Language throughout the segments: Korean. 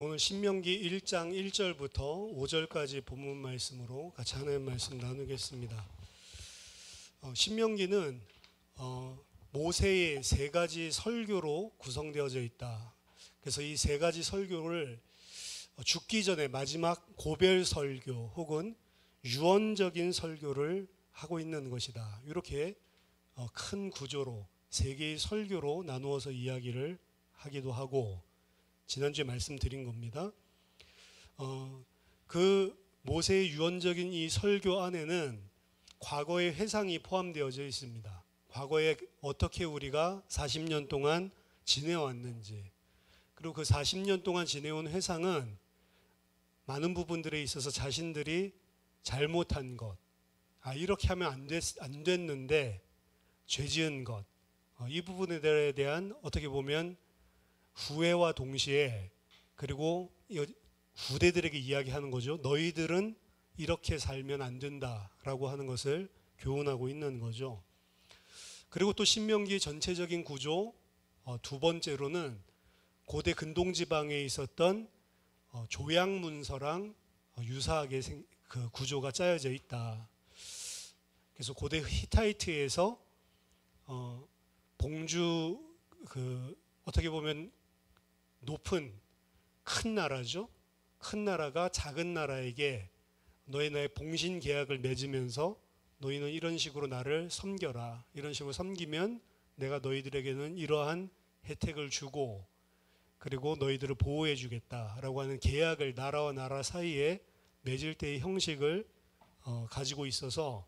오늘 신명기 1장 1절부터 5절까지 본문 말씀으로 같이 하나님 말씀 나누겠습니다. 신명기는 모세의 세 가지 설교로 구성되어져 있다. 그래서 이 세 가지 설교를 죽기 전에 마지막 고별 설교 혹은 유언적인 설교를 하고 있는 것이다. 이렇게 큰 구조로 세 개의 설교로 나누어서 이야기를 하기도 하고, 지난주에 말씀드린 겁니다. 그 모세의 유언적인 이 설교 안에는 과거의 회상이 포함되어져 있습니다. 과거에 어떻게 우리가 40년 동안 지내왔는지, 그리고 그 40년 동안 지내온 회상은 많은 부분들에 있어서 자신들이 잘못한 것, 이렇게 하면 안 됐는데 죄 지은 것, 이 부분에 대한 어떻게 보면 후회와 동시에, 그리고 후대들에게 이야기하는 거죠. 너희들은 이렇게 살면 안 된다라고 하는 것을 교훈하고 있는 거죠. 그리고 또 신명기의 전체적인 구조, 두 번째로는 고대 근동지방에 있었던 조약문서랑 유사하게 그 구조가 짜여져 있다. 그래서 고대 히타이트에서 봉주, 어떻게 보면 높은 큰 나라죠. 큰 나라가 작은 나라에게 너의 나의 봉신 계약을 맺으면서 너희는 이런 식으로 나를 섬겨라. 이런 식으로 섬기면 내가 너희들에게는 이러한 혜택을 주고, 그리고 너희들을 보호해 주겠다라고 하는 계약을 나라와 나라 사이에 맺을 때의 형식을 가지고 있어서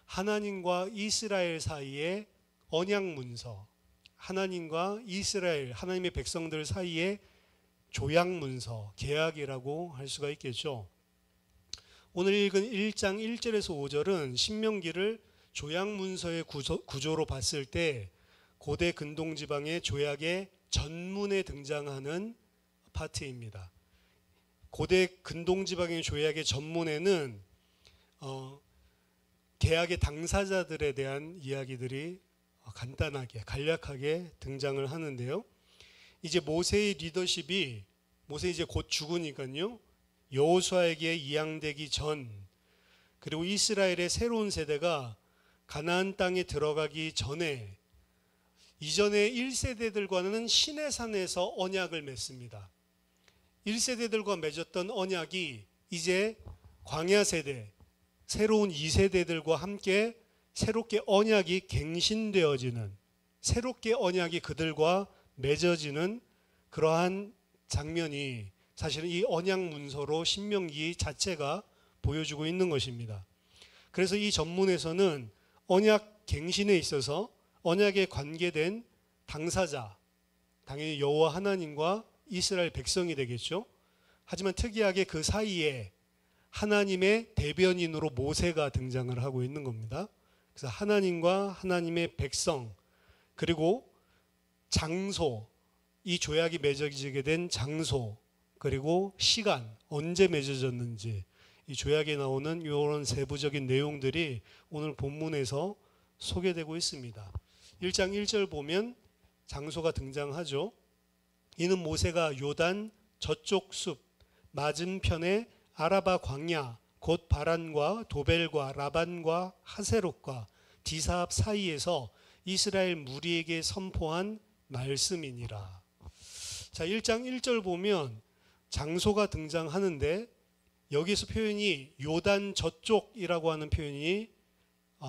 하나님과 이스라엘 사이에 언약문서, 하나님과 이스라엘, 하나님의 백성들 사이에 조약문서, 계약이라고 할 수가 있겠죠. 오늘 읽은 1장 1절에서 5절은 신명기를 조약문서의 구조로 봤을 때 고대 근동지방의 조약의 전문에 등장하는 파트입니다. 고대 근동지방의 조약의 전문에는 계약의 당사자들에 대한 이야기들이 간단하게, 간략하게 등장을 하는데요. 이제 모세의 리더십이, 모세 이제 곧 죽으니까요, 여호수아에게 이양되기 전, 그리고 이스라엘의 새로운 세대가 가나안 땅에 들어가기 전에 이전의 1세대들과는 시내산에서 언약을 맺습니다. 1세대들과 맺었던 언약이 이제 광야 세대, 새로운 2세대들과 함께 새롭게 언약이 갱신되어지는, 새롭게 언약이 그들과 맺어지는 그러한 장면이 사실은 이 언약 문서로 신명기 자체가 보여주고 있는 것입니다. 그래서 이 전문에서는 언약 갱신에 있어서 언약에 관계된 당사자, 당연히 여호와 하나님과 이스라엘 백성이 되겠죠. 하지만 특이하게 그 사이에 하나님의 대변인으로 모세가 등장을 하고 있는 겁니다. 그래서 하나님과 하나님의 백성, 그리고 장소, 이 조약이 맺어지게 된 장소, 그리고 시간, 언제 맺어졌는지, 이 조약에 나오는 이런 세부적인 내용들이 오늘 본문에서 소개되고 있습니다. 1장 1절 보면 장소가 등장하죠. 이는 모세가 요단 저쪽 숲 맞은편에 아라바 광야, 곧 바란과 도벨과 라반과 하세롯과 디사압 사이에서 이스라엘 무리에게 선포한 말씀이니라. 자, 1장 1절 보면 장소가 등장하는데, 여기서 표현이 요단 저쪽이라고 하는 표현이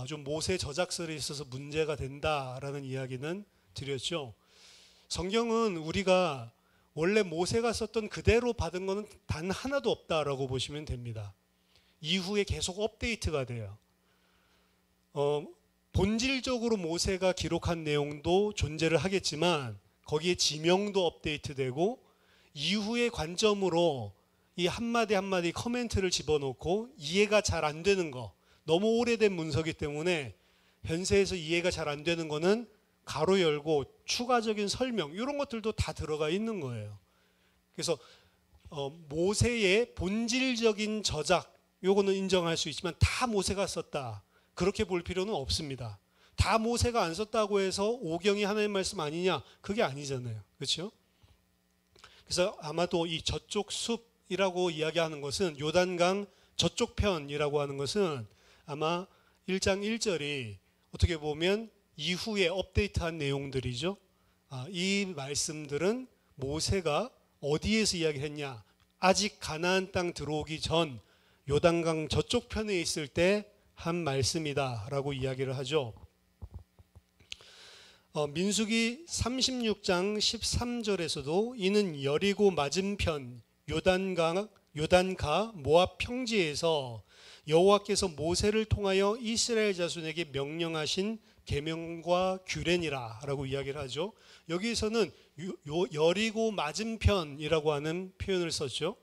좀 모세 저작설에 있어서 문제가 된다라는 이야기는 드렸죠. 성경은 우리가 원래 모세가 썼던 그대로 받은 것은 단 하나도 없다라고 보시면 됩니다. 이후에 계속 업데이트가 돼요. 본질적으로 모세가 기록한 내용도 존재를 하겠지만 거기에 지명도 업데이트되고, 이후의 관점으로 이 한마디 한마디 커멘트를 집어넣고 이해가 잘 안 되는 거, 너무 오래된 문서이기 때문에 현세에서 이해가 잘 안 되는 거는 가로 열고 추가적인 설명, 이런 것들도 다 들어가 있는 거예요. 그래서 모세의 본질적인 저작, 요거는 인정할 수 있지만 다 모세가 썼다, 그렇게 볼 필요는 없습니다. 다 모세가 안 썼다고 해서 오경이 하나님 말씀 아니냐, 그게 아니잖아요. 그렇죠? 그래서 아마도 이 저쪽 숲이라고 이야기하는 것은 요단강 저쪽 편이라고 하는 것은 아마 1장 1절이 어떻게 보면 이후에 업데이트한 내용들이죠. 이 말씀들은 모세가 어디에서 이야기했냐? 아직 가나안 땅 들어오기 전 요단강 저쪽 편에 있을 때 한 말씀이다라고 이야기를 하죠. 민수기 36장 13절에서도 이는 여리고 맞은편 요단가 모압 평지에서 여호와께서 모세를 통하여 이스라엘 자손에게 명령하신 계명과 규례니라라고 이야기를 하죠. 여기에서는 여리고 맞은편이라고 하는 표현을 썼죠.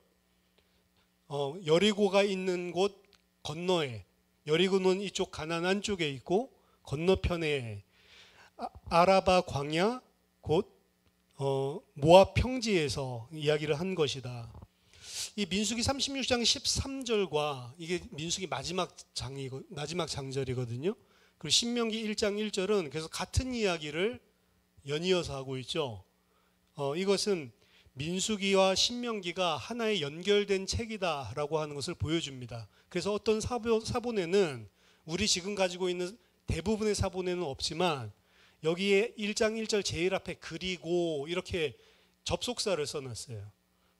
여리고가 있는 곳 건너에, 여리고는 이쪽 가나안 쪽에 있고 건너편에 아라바 광야 곧 모압 평지에서 이야기를 한 것이다. 이 민수기 36장 13절과 이게 민수기 마지막 장절이거든요. 그리고 신명기 1장 1절은 그래서 같은 이야기를 연이어서 하고 있죠. 이것은 민수기와 신명기가 하나의 연결된 책이다라고 하는 것을 보여줍니다. 그래서 어떤 사본에는 우리 지금 가지고 있는 대부분의 사본에는 없지만 여기에 1장 1절 제일 앞에 그리고 이렇게 접속사를 써놨어요.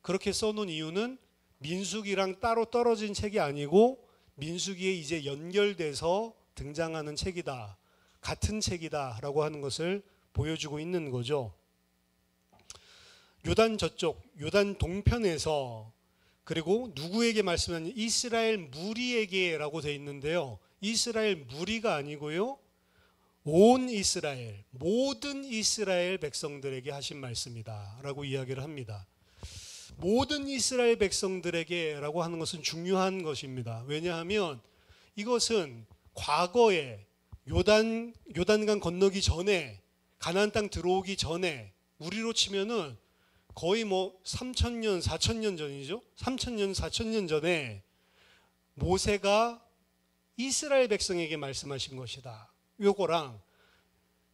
그렇게 써놓은 이유는 민수기랑 따로 떨어진 책이 아니고 민수기에 이제 연결돼서 등장하는 책이다, 같은 책이다라고 하는 것을 보여주고 있는 거죠. 요단 저쪽, 요단 동편에서 그리고 누구에게 말씀하냐? 이스라엘 무리에게라고 되어 있는데요. 이스라엘 무리가 아니고요. 온 이스라엘, 모든 이스라엘 백성들에게 하신 말씀이다 라고 이야기를 합니다. 모든 이스라엘 백성들에게 라고 하는 것은 중요한 것입니다. 왜냐하면 이것은 과거에 요단강 건너기 전에, 가나안 땅 들어오기 전에, 우리로 치면은 거의 3,000년, 4,000년 전이죠. 3,000년, 4,000년 전에 모세가 이스라엘 백성에게 말씀하신 것이다. 요거랑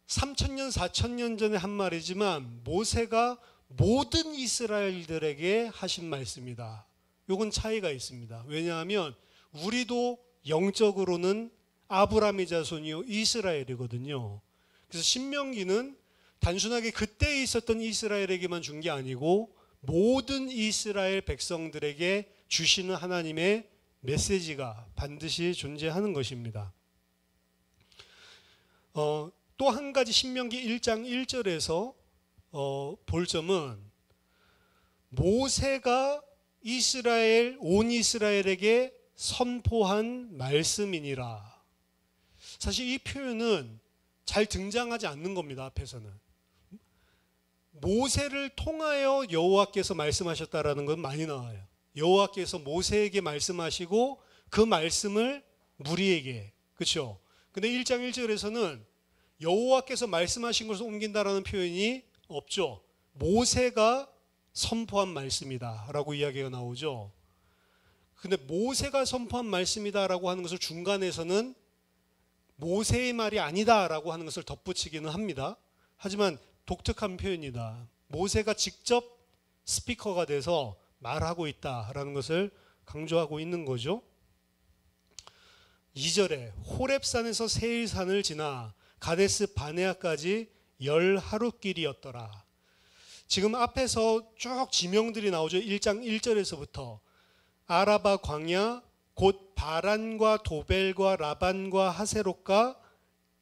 3,000년, 4,000년 전에 한 말이지만 모세가 모든 이스라엘들에게 하신 말씀이다. 요건 차이가 있습니다. 왜냐하면 우리도 영적으로는 아브라함의 자손이요 이스라엘이거든요. 그래서 신명기는 단순하게 그때 있었던 이스라엘에게만 준 게 아니고 모든 이스라엘 백성들에게 주시는 하나님의 메시지가 반드시 존재하는 것입니다. 또 한 가지 신명기 1장 1절에서 볼 점은 모세가 온 이스라엘에게 선포한 말씀이니라. 사실 이 표현은 잘 등장하지 않는 겁니다. 앞에서는. 모세를 통하여 여호와께서 말씀하셨다라는 건 많이 나와요. 여호와께서 모세에게 말씀하시고 그 말씀을 무리에게, 그렇죠? 근데 1장 1절에서는 여호와께서 말씀하신 것을 옮긴다라는 표현이 없죠. 모세가 선포한 말씀이다 라고 이야기가 나오죠. 근데 모세가 선포한 말씀이다 라고 하는 것을 중간에서는 모세의 말이 아니다 라고 하는 것을 덧붙이기는 합니다. 하지만 독특한 표현이다. 모세가 직접 스피커가 돼서 말하고 있다라는 것을 강조하고 있는 거죠. 2절에 호렙산에서 세일산을 지나 가데스 바네아까지 10하루길이었더라. 지금 앞에서 쭉 지명들이 나오죠. 1장 1절에서부터 아라바 광야 곧 바란과 도벨과 라반과 하세롯과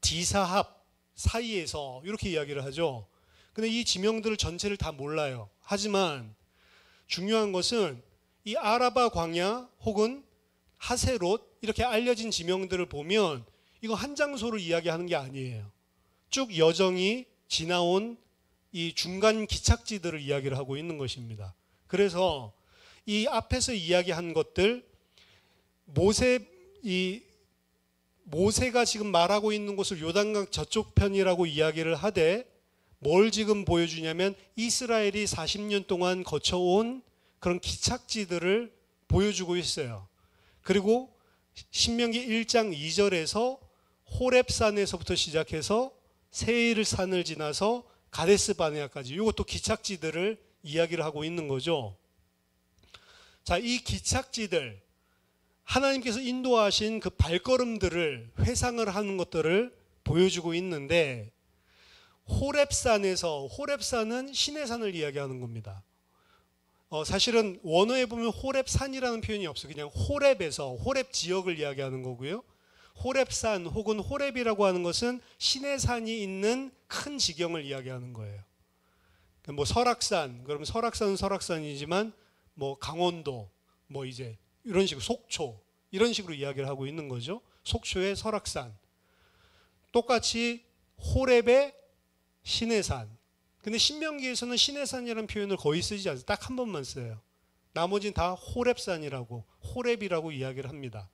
디사합 사이에서 이렇게 이야기를 하죠. 근데 이 지명들을 전체를 다 몰라요. 하지만 중요한 것은 이 아라바 광야 혹은 하세롯 이렇게 알려진 지명들을 보면 이거 한 장소를 이야기하는 게 아니에요. 쭉 여정이 지나온 이 중간 기착지들을 이야기를 하고 있는 것입니다. 그래서 이 앞에서 이야기한 것들 모세가 지금 말하고 있는 곳을 요단강 저쪽 편이라고 이야기를 하되 뭘 지금 보여주냐면 이스라엘이 40년 동안 거쳐온 그런 기착지들을 보여주고 있어요. 그리고 신명기 1장 2절에서 호렙산에서부터 시작해서 세일산을 지나서 가데스 바네아까지 이것도 기착지들을 이야기를 하고 있는 거죠. 자, 이 기착지들, 하나님께서 인도하신 그 발걸음들을 회상을 하는 것들을 보여주고 있는데, 호렙산은 신의 산을 이야기하는 겁니다. 사실은 원어에 보면 호렙산이라는 표현이 없어요. 그냥 호렙 지역을 이야기하는 거고요. 호렙산 혹은 호렙이라고 하는 것은 신의 산이 있는 큰 지경을 이야기하는 거예요. 뭐 설악산, 그러면 설악산은 설악산이지만 뭐 강원도, 뭐 이제 이런 식으로 속초, 이런 식으로 이야기를 하고 있는 거죠. 속초의 설악산. 똑같이 호렙의 신의 산. 근데 신명기에서는 신의 산이라는 표현을 거의 쓰지 않아요. 딱 한 번만 써요. 나머지는 다 호렙산이라고, 호렙이라고 이야기를 합니다.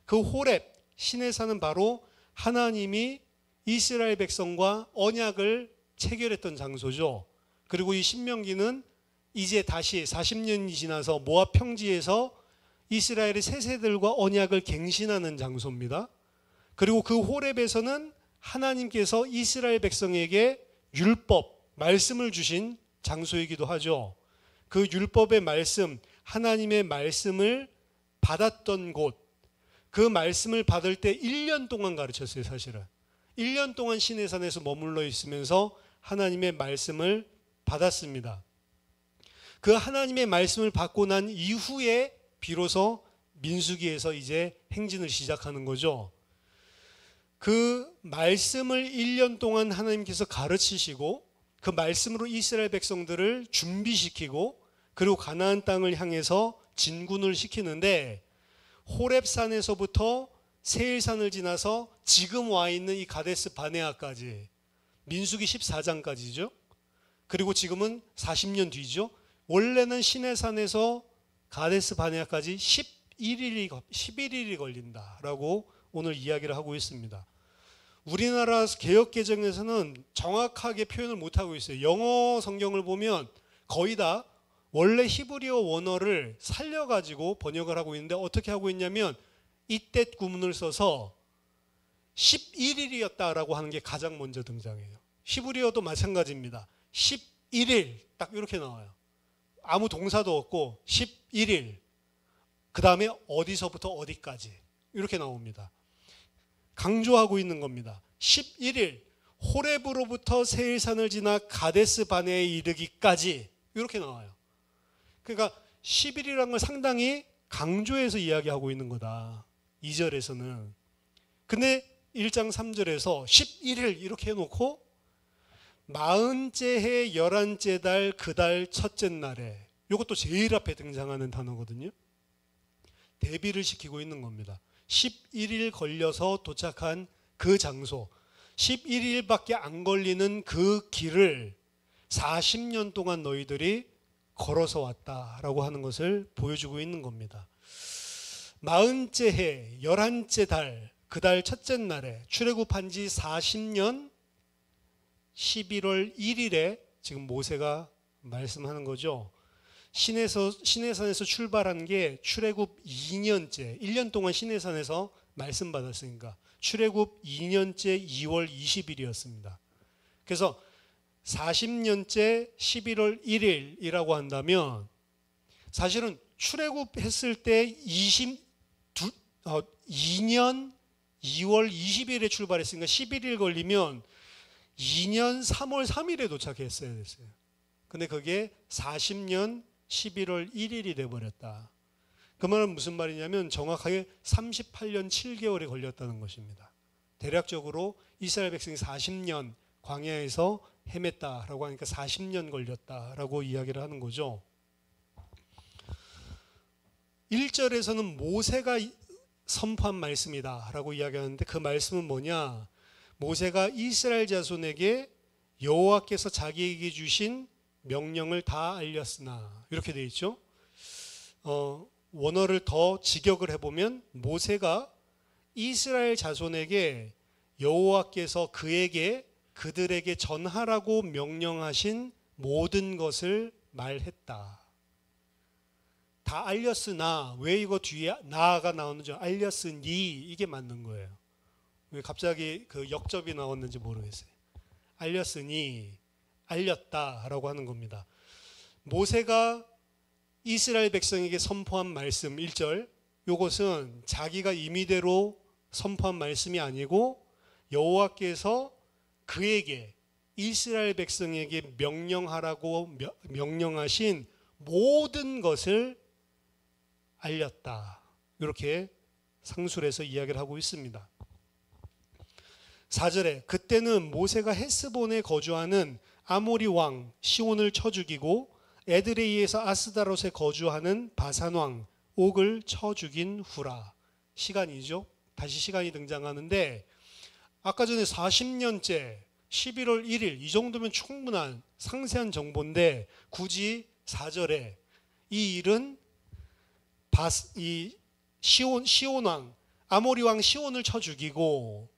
그 호렙, 신의 산은 바로 하나님이 이스라엘 백성과 언약을 체결했던 장소죠. 그리고 이 신명기는 이제 다시 40년이 지나서 모압 평지에서 이스라엘의 세세들과 언약을 갱신하는 장소입니다. 그리고 그 호렙에서는 하나님께서 이스라엘 백성에게 율법, 말씀을 주신 장소이기도 하죠. 그 율법의 말씀, 하나님의 말씀을 받았던 곳, 그 말씀을 받을 때 1년 동안 가르쳤어요. 사실은 1년 동안 시내산에서 머물러 있으면서 하나님의 말씀을 받았습니다. 그 하나님의 말씀을 받고 난 이후에 비로소 민수기에서 이제 행진을 시작하는 거죠. 그 말씀을 1년 동안 하나님께서 가르치시고 그 말씀으로 이스라엘 백성들을 준비시키고 그리고 가나안 땅을 향해서 진군을 시키는데, 호렙산에서부터 세일산을 지나서 지금 와 있는 이 가데스 바네아까지, 민수기 14장까지죠. 그리고 지금은 40년 뒤죠. 원래는 시내산에서 가데스 바네아까지 11일이 걸린다라고 오늘 이야기를 하고 있습니다. 우리나라 개역개정에서는 정확하게 표현을 못하고 있어요. 영어 성경을 보면 거의 다 원래 히브리어 원어를 살려가지고 번역을 하고 있는데, 어떻게 하고 있냐면 이때 구문을 써서 11일이었다라고 하는 게 가장 먼저 등장해요. 히브리어도 마찬가지입니다. 11일 딱 이렇게 나와요. 아무 동사도 없고 11일, 그 다음에 어디서부터 어디까지 이렇게 나옵니다. 강조하고 있는 겁니다. 11일, 호렙으로부터 세일산을 지나 가데스 바네아에 이르기까지 이렇게 나와요. 그러니까 10일이라는 걸 상당히 강조해서 이야기하고 있는 거다, 2절에서는. 근데 1장 3절에서 11일 이렇게 해놓고 40째 해 11째 달 그 달 첫째 날에, 이것도 제일 앞에 등장하는 단어거든요. 대비를 시키고 있는 겁니다. 11일 걸려서 도착한 그 장소, 11일밖에 안 걸리는 그 길을 40년 동안 너희들이 걸어서 왔다라고 하는 것을 보여주고 있는 겁니다. 40째 해 11째 달 그 달 첫째 날에, 출애굽한 지 40년 11월 1일에 지금 모세가 말씀하는 거죠. 시내산에서 출발한 게 출애굽 2년째, 1년 동안 시내산에서 말씀 받았으니까 출애굽 2년째 2월 20일이었습니다. 그래서 40년째 11월 1일이라고 한다면, 사실은 출애굽했을 때 2년 2월 20일에 출발했으니까 11일 걸리면 2년 3월 3일에 도착했어야 됐어요. 근데 그게 40년 11월 1일이 돼버렸다. 그 말은 무슨 말이냐면 정확하게 38년 7개월이 걸렸다는 것입니다. 대략적으로 이스라엘 백성이 40년 광야에서 헤맸다라고 하니까 40년 걸렸다라고 이야기를 하는 거죠. 1절에서는 모세가 선포한 말씀이다라고 이야기하는데, 그 말씀은 뭐냐? 모세가 이스라엘 자손에게 여호와께서 자기에게 주신 명령을 다 알렸으나, 이렇게 되어 있죠. 원어를 더 직역을 해보면 모세가 이스라엘 자손에게 여호와께서 그들에게 전하라고 명령하신 모든 것을 말했다. 다 알렸으나, 왜 이거 뒤에 나가 나오는지, 알렸으니 이게 맞는 거예요. 왜 갑자기 그 역접이 나왔는지 모르겠어요. 알렸으니, 알렸다라고 하는 겁니다. 모세가 이스라엘 백성에게 선포한 말씀 1절, 이것은 자기가 임의대로 선포한 말씀이 아니고 여호와께서 그에게 이스라엘 백성에게 명령하라고 명령하신 모든 것을 알렸다. 이렇게 상술해서 이야기를 하고 있습니다. 4절에 그때는 모세가 헤스본에 거주하는 아모리 왕 시온을 쳐 죽이고 에드레이에서 아스다롯에 거주하는 바산 왕 옥을 쳐 죽인 후라. 시간이죠. 다시 시간이 등장하는데 아까 전에 40년째 11월 1일 이 정도면 충분한 상세한 정보인데 굳이 4절에 이 일은 시온 왕 아모리 왕 시온을 쳐 죽이고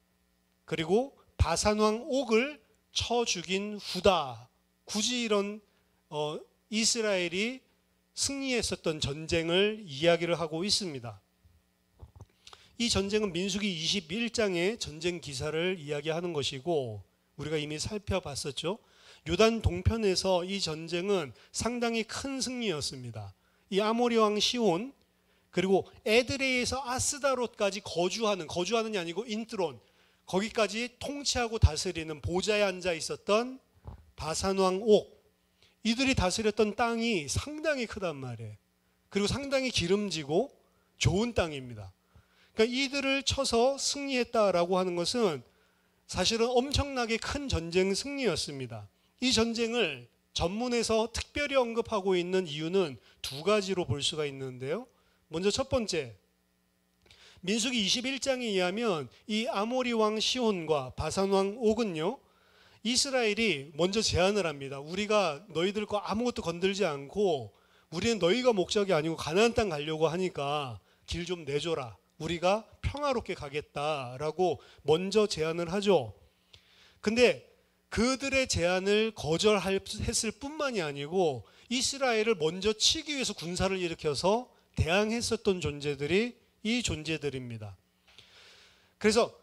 그리고 바산 왕 옥을 쳐 죽인 후다. 굳이 이런 이스라엘이 승리했었던 전쟁을 이야기를 하고 있습니다. 이 전쟁은 민수기 21장의 전쟁 기사를 이야기하는 것이고 우리가 이미 살펴봤었죠. 요단 동편에서 이 전쟁은 상당히 큰 승리였습니다. 이 아모리 왕 시온 그리고 에드레이에서 아스다롯까지 거주하는이 아니고 인트론 거기까지 통치하고 다스리는 보좌에 앉아 있었던 바산 왕 옥 이들이 다스렸던 땅이 상당히 크단 말이에요. 그리고 상당히 기름지고 좋은 땅입니다. 그러니까 이들을 쳐서 승리했다라고 하는 것은 사실은 엄청나게 큰 전쟁 승리였습니다. 이 전쟁을 전문에서 특별히 언급하고 있는 이유는 두 가지로 볼 수가 있는데요. 먼저 첫 번째, 민수기 21장에 의하면 이 아모리 왕 시온과 바산 왕 옥은요, 이스라엘이 먼저 제안을 합니다. 우리가 너희들 거 아무것도 건들지 않고 우리는 너희가 목적이 아니고 가나안 땅 가려고 하니까 길 좀 내줘라. 우리가 평화롭게 가겠다라고 먼저 제안을 하죠. 근데 그들의 제안을 거절했을 뿐만이 아니고 이스라엘을 먼저 치기 위해서 군사를 일으켜서 대항했었던 존재들이 이 존재들입니다. 그래서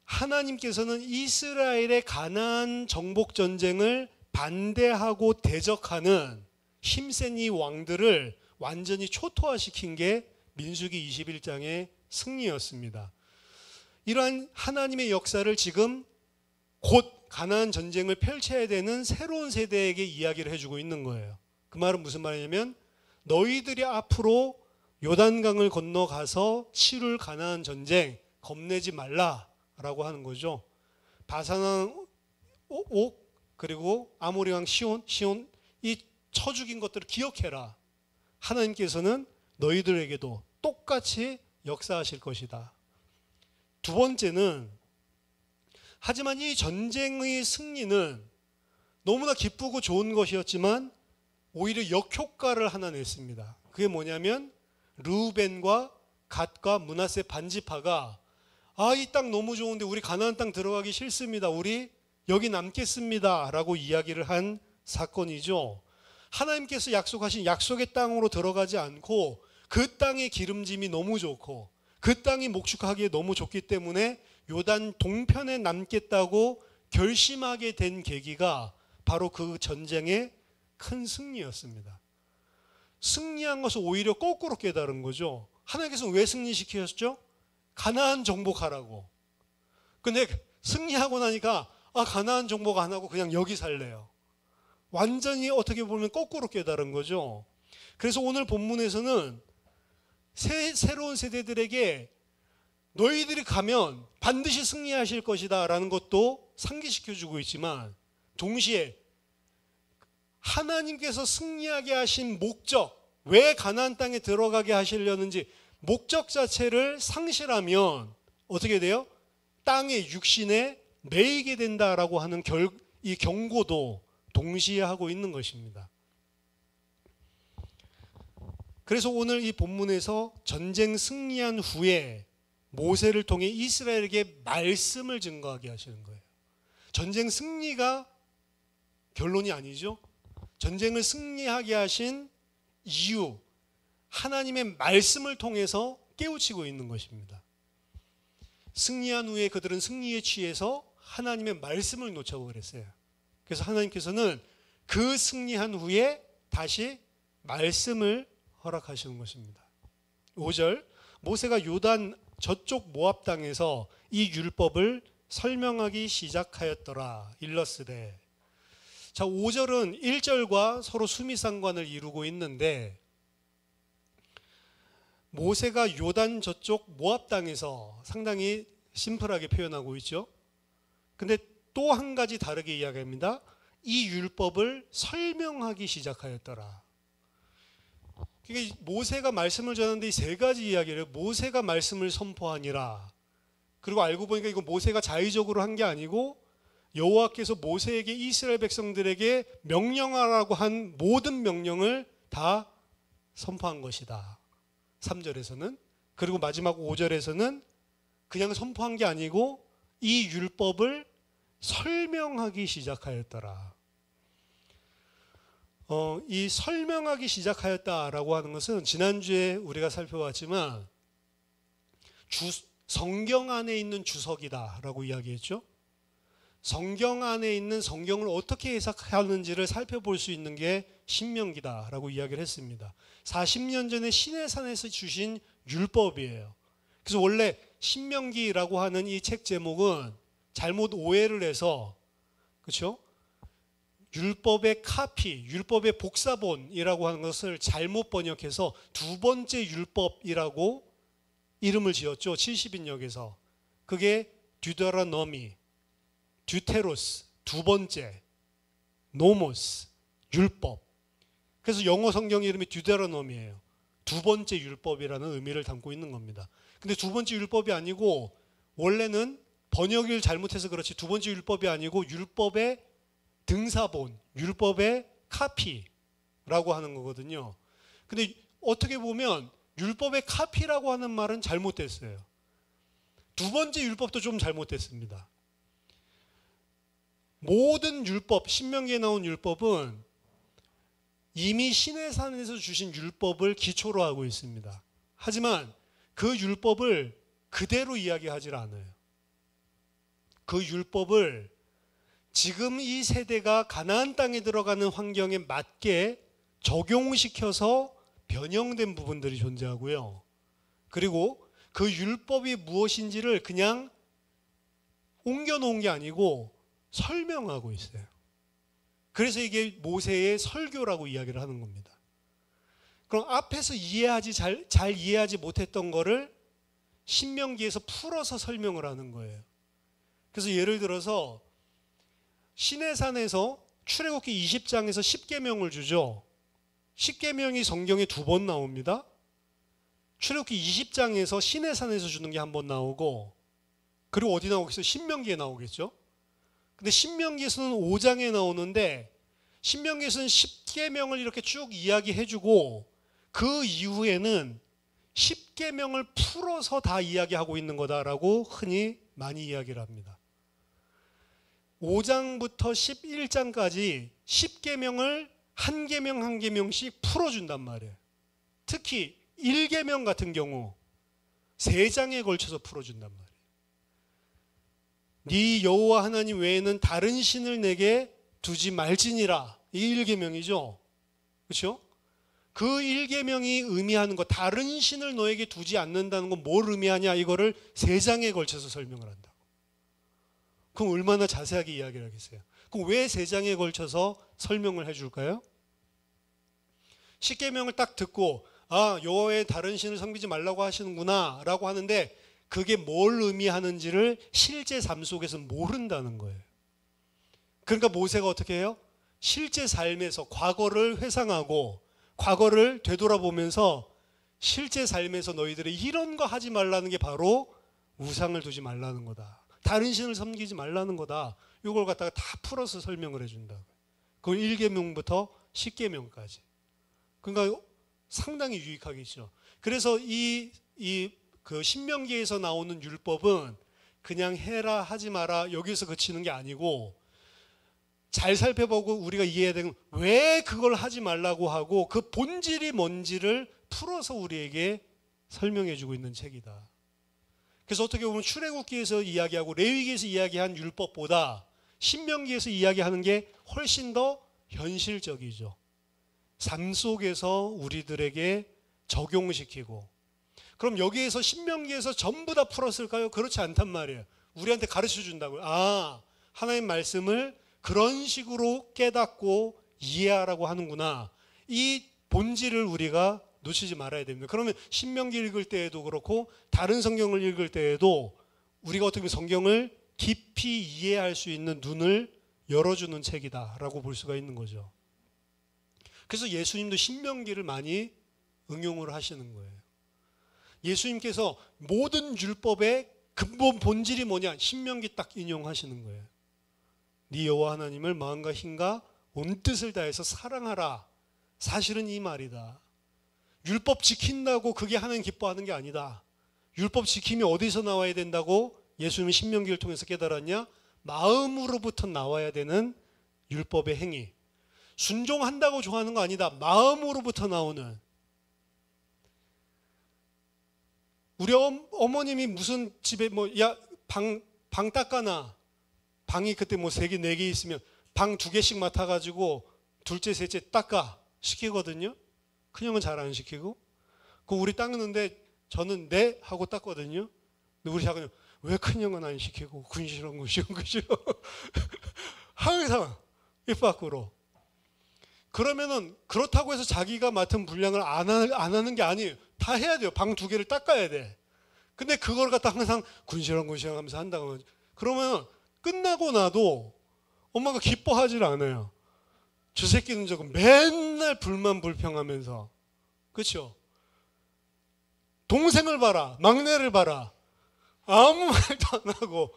하나님께서는 이스라엘의 가나안 정복 전쟁을 반대하고 대적하는 힘센 이 왕들을 완전히 초토화시킨 게 민수기 21장의 승리였습니다. 이러한 하나님의 역사를 지금 곧 가나안 전쟁을 펼쳐야 되는 새로운 세대에게 이야기를 해주고 있는 거예요. 그 말은 무슨 말이냐면 너희들이 앞으로 요단강을 건너가서 치룰 가나안 전쟁 겁내지 말라라고 하는 거죠. 바산 왕 옥 그리고 아모리 왕 시온 이 쳐 죽인 것들을 기억해라. 하나님께서는 너희들에게도 똑같이 역사하실 것이다. 두 번째는 하지만 이 전쟁의 승리는 너무나 기쁘고 좋은 것이었지만 오히려 역효과를 하나 냈습니다. 그게 뭐냐면 르우벤과 갓과 므낫세 반지파가 이 땅 너무 좋은데 우리 가나안 땅 들어가기 싫습니다. 우리 여기 남겠습니다. 라고 이야기를 한 사건이죠. 하나님께서 약속하신 약속의 땅으로 들어가지 않고 그 땅의 기름짐이 너무 좋고 그 땅이 목축하기에 너무 좋기 때문에 요단 동편에 남겠다고 결심하게 된 계기가 바로 그 전쟁의 큰 승리였습니다. 승리한 것을 오히려 거꾸로 깨달은 거죠. 하나님께서는 왜 승리시키셨죠? 가나안 정복하라고. 근데 승리하고 나니까 가나안 정복 안 하고 그냥 여기 살래요. 완전히 어떻게 보면 거꾸로 깨달은 거죠. 그래서 오늘 본문에서는 새로운 세대들에게 너희들이 가면 반드시 승리하실 것이다 라는 것도 상기시켜주고 있지만 동시에 하나님께서 승리하게 하신 목적, 왜 가나안 땅에 들어가게 하시려는지 목적 자체를 상실하면 어떻게 돼요? 땅의 육신에 매이게 된다라고 하는 이 경고도 동시에 하고 있는 것입니다. 그래서 오늘 이 본문에서 전쟁 승리한 후에 모세를 통해 이스라엘에게 말씀을 증거하게 하시는 거예요. 전쟁 승리가 결론이 아니죠. 전쟁을 승리하게 하신 이유, 하나님의 말씀을 통해서 깨우치고 있는 것입니다. 승리한 후에 그들은 승리에 취해서 하나님의 말씀을 놓쳐버렸어요. 그래서 하나님께서는 그 승리한 후에 다시 말씀을 허락하시는 것입니다. 5절, 모세가 요단 저쪽 모압 땅에서 이 율법을 설명하기 시작하였더라. 일러스되. 자, 5절은 1절과 서로 수미상관을 이루고 있는데, 모세가 요단 저쪽 모압 땅에서 상당히 심플하게 표현하고 있죠. 근데 또 한 가지 다르게 이야기합니다. 이 율법을 설명하기 시작하였더라. 그러니까 모세가 말씀을 전하는데 이 세 가지 이야기를, 모세가 말씀을 선포하니라. 그리고 알고 보니까 이거 모세가 자의적으로 한 게 아니고 여호와께서 모세에게 이스라엘 백성들에게 명령하라고 한 모든 명령을 다 선포한 것이다. 3절에서는. 그리고 마지막 5절에서는 그냥 선포한 게 아니고 이 율법을 설명하기 시작하였더라. 이 설명하기 시작하였다라고 하는 것은 지난주에 우리가 살펴봤지만 성경 안에 있는 주석이다라고 이야기했죠. 성경 안에 있는 성경을 어떻게 해석하는지를 살펴볼 수 있는 게 신명기다라고 이야기를 했습니다. 40년 전에 시내산에서 주신 율법이에요. 그래서 원래 신명기라고 하는 이 책 제목은 잘못 오해를 해서, 그렇죠? 율법의 카피, 율법의 복사본이라고 하는 것을 잘못 번역해서 두 번째 율법이라고 이름을 지었죠. 70인역에서. 그게 듀데라노미, 듀테로스, 두 번째, 노모스, 율법. 그래서 영어 성경 이름이 듀데라노미예요. 두 번째 율법이라는 의미를 담고 있는 겁니다. 근데 두 번째 율법이 아니고, 원래는 번역을 잘못해서 그렇지 두 번째 율법이 아니고 율법의 등사본, 율법의 카피라고 하는 거거든요. 근데 어떻게 보면 율법의 카피라고 하는 말은 잘못됐어요. 두 번째 율법도 좀 잘못됐습니다. 모든 율법, 신명기에 나온 율법은 이미 시내산에서 주신 율법을 기초로 하고 있습니다. 하지만 그 율법을 그대로 이야기하지 않아요. 그 율법을 지금 이 세대가 가나안 땅에 들어가는 환경에 맞게 적용시켜서 변형된 부분들이 존재하고요. 그리고 그 율법이 무엇인지를 그냥 옮겨놓은 게 아니고 설명하고 있어요. 그래서 이게 모세의 설교라고 이야기를 하는 겁니다. 그럼 앞에서 잘 이해하지 못했던 거를 신명기에서 풀어서 설명을 하는 거예요. 그래서 예를 들어서 시내산에서 출애굽기 20장에서 10계명을 주죠. 10계명이 성경에 2번 나옵니다. 출애굽기 20장에서 시내산에서 주는 게 한 번 나오고, 그리고 어디 나오겠어요? 신명기에 나오겠죠. 근데 신명기에서는 5장에 나오는데, 신명기에서는 10계명을 이렇게 쭉 이야기해주고 그 이후에는 10계명을 풀어서 다 이야기하고 있는 거다라고 흔히 많이 이야기를 합니다. 5장부터 11장까지 10계명을 한 계명 한 계명씩 풀어준단 말이에요. 특히 1계명 같은 경우 3장에 걸쳐서 풀어준단 말이에요. 네 여호와 하나님 외에는 다른 신을 내게 두지 말지니라. 이 1계명이죠. 그렇죠? 그 1계명이 의미하는 것, 다른 신을 너에게 두지 않는다는 건 뭘 의미하냐, 이거를 3장에 걸쳐서 설명을 한다고. 그럼 얼마나 자세하게 이야기를 하겠어요. 그럼 왜 3장에 걸쳐서 설명을 해줄까요? 10계명을 딱 듣고 여호와의 다른 신을 섬기지 말라고 하시는구나 라고 하는데, 그게 뭘 의미하는지를 실제 삶 속에서 모른다는 거예요. 그러니까 모세가 어떻게 해요? 실제 삶에서 과거를 회상하고 과거를 되돌아보면서 실제 삶에서 너희들이 이런 거 하지 말라는 게 바로 우상을 두지 말라는 거다, 다른 신을 섬기지 말라는 거다, 이걸 갖다가 다 풀어서 설명을 해준다. 그걸 1계명부터 10계명까지. 그러니까 상당히 유익하겠죠. 그래서 그 신명기에서 나오는 율법은 그냥 해라 하지 마라 여기서 그치는 게 아니고, 잘 살펴보고 우리가 이해해야 되는, 왜 그걸 하지 말라고 하고 그 본질이 뭔지를 풀어서 우리에게 설명해 주고 있는 책이다. 그래서 어떻게 보면 출애굽기에서 이야기하고 레위기에서 이야기한 율법보다 신명기에서 이야기하는 게 훨씬 더 현실적이죠. 삶 속에서 우리들에게 적용시키고, 그럼 여기에서 신명기에서 전부 다 풀었을까요? 그렇지 않단 말이에요. 우리한테 가르쳐 준다고요. 아, 하나님 말씀을 그런 식으로 깨닫고 이해하라고 하는구나. 이 본질을 우리가 놓치지 말아야 됩니다. 그러면 신명기 읽을 때에도 그렇고 다른 성경을 읽을 때에도 우리가 어떻게 보면 성경을 깊이 이해할 수 있는 눈을 열어주는 책이다라고 볼 수가 있는 거죠. 그래서 예수님도 신명기를 많이 응용을 하시는 거예요. 예수님께서 모든 율법의 근본 본질이 뭐냐? 신명기 딱 인용하시는 거예요. 네 여호와 하나님을 마음과 힘과 온 뜻을 다해서 사랑하라. 사실은 이 말이다. 율법 지킨다고 그게 하나님 기뻐하는 게 아니다. 율법 지킴이 어디서 나와야 된다고 예수님은 신명기를 통해서 깨달았냐? 마음으로부터 나와야 되는 율법의 행위. 순종한다고 좋아하는 거 아니다. 마음으로부터 나오는. 우리 어머님이 무슨 집에 방 닦아놔. 방이 그때 3개, 4개 있으면 방 2개씩 맡아가지고 둘째, 셋째 닦아 시키거든요. 큰형은 잘 안 시키고. 그 우리 닦는데 저는 네 하고 닦거든요. 근데 우리 작은형 왜 큰형은 안 시키고 군시렁 항상 입 밖으로. 그러면은 그렇다고 해서 자기가 맡은 분량을 안 하는 게 아니에요. 다 해야 돼요. 방 2개를 닦아야 돼. 근데 그걸 갖다 항상 군시렁 하면서 한다고. 그러면 끝나고 나도 엄마가 기뻐하질 않아요. 저 새끼는 저거 맨날 불만불평하면서. 그렇죠? 동생을 봐라. 막내를 봐라. 아무 말도 안 하고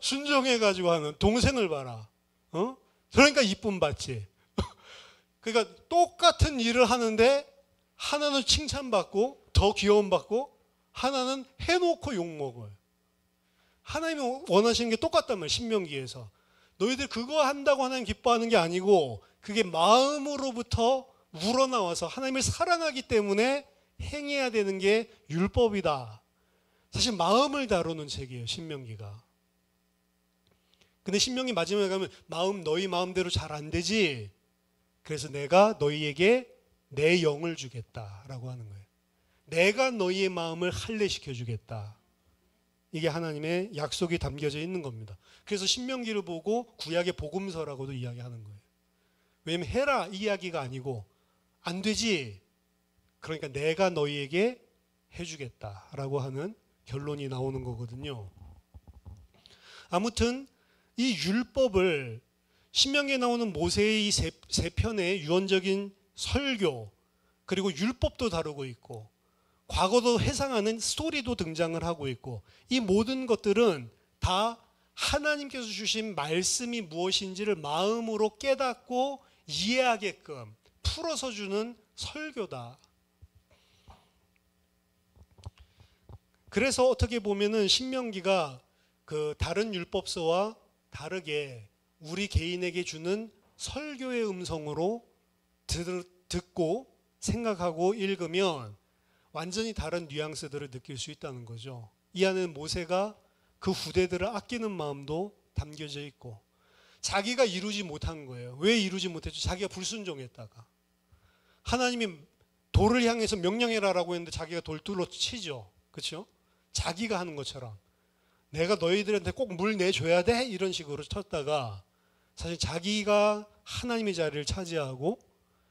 순종해가지고 하는 동생을 봐라. 그러니까 이쁨 받지. 그러니까 똑같은 일을 하는데 하나는 칭찬받고 더 귀여움받고 하나는 해놓고 욕먹어요. 하나님이 원하시는 게 똑같단 말이에요. 신명기에서. 너희들 그거 한다고 하나님 기뻐하는 게 아니고 그게 마음으로부터 우러나와서 하나님을 사랑하기 때문에 행해야 되는 게 율법이다. 사실 마음을 다루는 책이에요. 신명기가. 근데 신명기 마지막에 가면 너희 마음대로 잘 안 되지. 그래서 내가 너희에게 내 영을 주겠다라고 하는 거예요. 내가 너희의 마음을 할례시켜 주겠다. 이게 하나님의 약속이 담겨져 있는 겁니다. 그래서 신명기를 보고 구약의 복음서라고도 이야기하는 거예요. 왜냐하면 해라 이 이야기가 아니고 안 되지. 그러니까 내가 너희에게 해주겠다라고 하는 결론이 나오는 거거든요. 아무튼 이 율법을 신명기에 나오는 모세의 이 세 편의 유언적인 설교 그리고 율법도 다루고 있고 과거도 회상하는 스토리도 등장을 하고 있고 이 모든 것들은 다 하나님께서 주신 말씀이 무엇인지를 마음으로 깨닫고 이해하게끔 풀어서 주는 설교다. 그래서 어떻게 보면은 신명기가 그 다른 율법서와 다르게 우리 개인에게 주는 설교의 음성으로 듣고 생각하고 읽으면 완전히 다른 뉘앙스들을 느낄 수 있다는 거죠. 이 안에는 모세가 그 후대들을 아끼는 마음도 담겨져 있고 자기가 이루지 못한 거예요. 왜 이루지 못했죠? 자기가 불순종했다가 하나님이 돌을 향해서 명령해라라고 했는데 자기가 돌둘로 치죠. 그렇죠? 자기가 하는 것처럼 내가 너희들한테 꼭 물 내줘야 돼? 이런 식으로 쳤다가 사실 자기가 하나님의 자리를 차지하고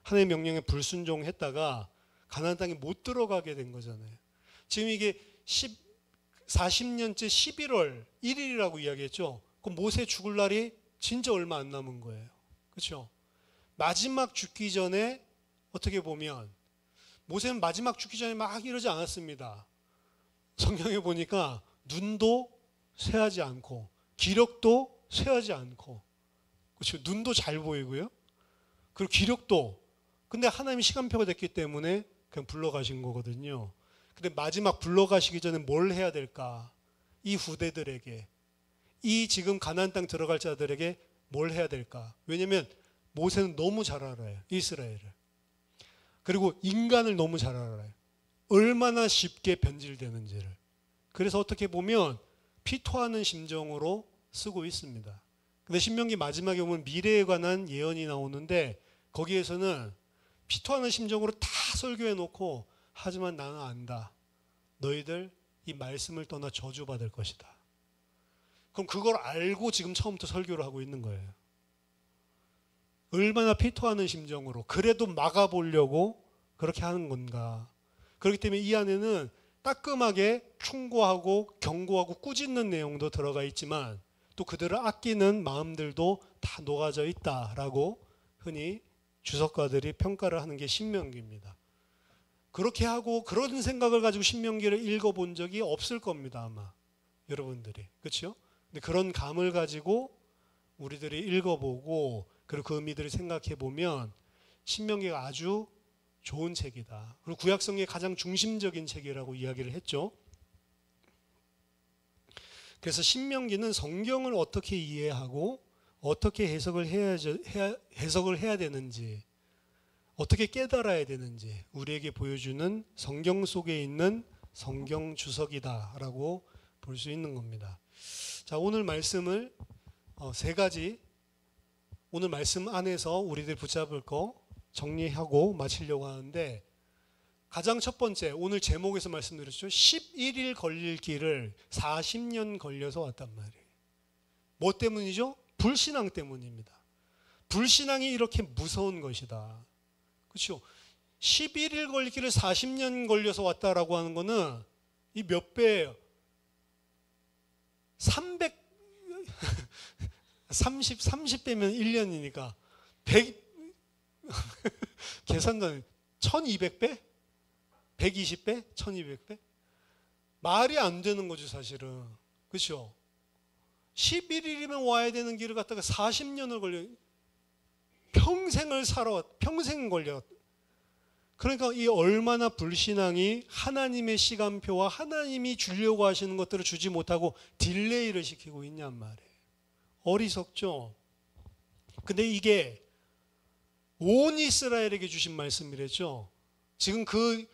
하나님의 명령에 불순종했다가 가나안 땅에 못 들어가게 된 거잖아요. 지금 이게 40년째 11월 1일이라고 이야기했죠. 그 모세 죽을 날이 진짜 얼마 안 남은 거예요. 그렇죠? 마지막 죽기 전에 어떻게 보면 모세는 마지막 죽기 전에 막 이러지 않았습니다. 성경에 보니까 눈도 쇠하지 않고 기력도 쇠하지 않고 그렇죠? 눈도 잘 보이고요. 그리고 기력도 근데 하나님이 시간표가 됐기 때문에 그냥 불러가신 거거든요. 근데 마지막 불러가시기 전에 뭘 해야 될까? 이 후대들에게 이 지금 가나안 땅 들어갈 자들에게 뭘 해야 될까? 왜냐하면 모세는 너무 잘 알아요. 이스라엘을. 그리고 인간을 너무 잘 알아요. 얼마나 쉽게 변질되는지를. 그래서 어떻게 보면 피토하는 심정으로 쓰고 있습니다. 근데 신명기 마지막에 보면 미래에 관한 예언이 나오는데 거기에서는 피토하는 심정으로 다 설교해 놓고 하지만 나는 안다. 너희들 이 말씀을 떠나 저주받을 것이다. 그럼 그걸 알고 지금 처음부터 설교를 하고 있는 거예요. 얼마나 피토하는 심정으로 그래도 막아보려고 그렇게 하는 건가. 그렇기 때문에 이 안에는 따끔하게 충고하고 경고하고 꾸짖는 내용도 들어가 있지만 또 그들을 아끼는 마음들도 다 녹아져 있다라고 흔히 주석가들이 평가를 하는 게 신명기입니다. 그렇게 하고 그런 생각을 가지고 신명기를 읽어본 적이 없을 겁니다, 아마 여러분들이. 그렇죠? 근데 그런 감을 가지고 우리들이 읽어보고 그리고 그 의미들을 생각해 보면 신명기가 아주 좋은 책이다. 그리고 구약성의 가장 중심적인 책이라고 이야기를 했죠. 그래서 신명기는 성경을 어떻게 이해하고 어떻게 해석을 해야 되는지, 어떻게 깨달아야 되는지 우리에게 보여주는 성경 속에 있는 성경 주석이다라고 볼 수 있는 겁니다. 자, 오늘 말씀을 세 가지, 오늘 말씀 안에서 우리들 붙잡을 거 정리하고 마치려고 하는데, 가장 첫 번째, 오늘 제목에서 말씀드렸죠. 11일 걸릴 길을 40년 걸려서 왔단 말이에요. 뭐 때문이죠? 불신앙 때문입니다. 불신앙이 이렇게 무서운 것이다. 그렇죠? 11일 걸릴 길을 40년 걸려서 왔다라고 하는 거는 이 몇 배예요? 30배면 1년이니까 100 계산단 1200배? 120배? 1200배? 말이 안 되는 거죠, 사실은. 그렇죠? 11일이면 와야 되는 길을 갖다가 40년을 걸려, 평생을 살아왔, 평생 걸렸. 그러니까 이 얼마나 불신앙이 하나님의 시간표와 하나님이 주려고 하시는 것들을 주지 못하고 딜레이를 시키고 있냔 말이에요. 어리석죠? 근데 이게 온 이스라엘에게 주신 말씀이랬죠. 지금 그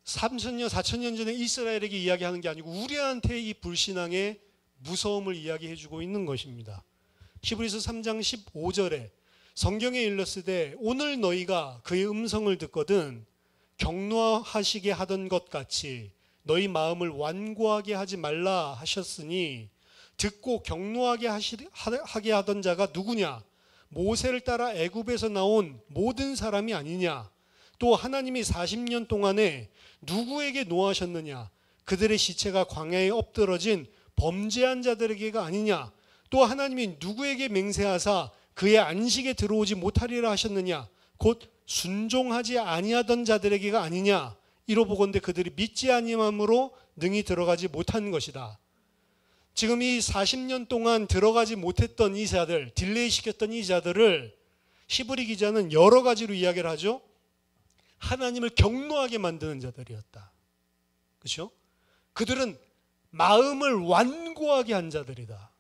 3,000년, 4,000년 전에 이스라엘에게 이야기하는 게 아니고 우리한테 이 불신앙의 무서움을 이야기해 주고 있는 것입니다. 히브리서 3장 15절에 성경에 일렀으되 오늘 너희가 그의 음성을 듣거든 격노하시게 하던 것 같이 너희 마음을 완고하게 하지 말라 하셨으니 듣고 격노하게 하게 하던 자가 누구냐? 모세를 따라 애굽에서 나온 모든 사람이 아니냐? 또 하나님이 40년 동안에 누구에게 노하셨느냐? 그들의 시체가 광야에 엎드러진 범죄한 자들에게가 아니냐? 또 하나님이 누구에게 맹세하사 그의 안식에 들어오지 못하리라 하셨느냐? 곧 순종하지 아니하던 자들에게가 아니냐? 이로보건대 그들이 믿지 아니함으로 능히 들어가지 못한 것이다. 지금 이 40년 동안 들어가지 못했던 이 자들, 딜레이 시켰던 이 자들을 히브리 기자는 여러 가지로 이야기를 하죠. 하나님을 격노하게 만드는 자들이었다. 그렇죠? 그들은 마음을 완고하게 한 자들이다.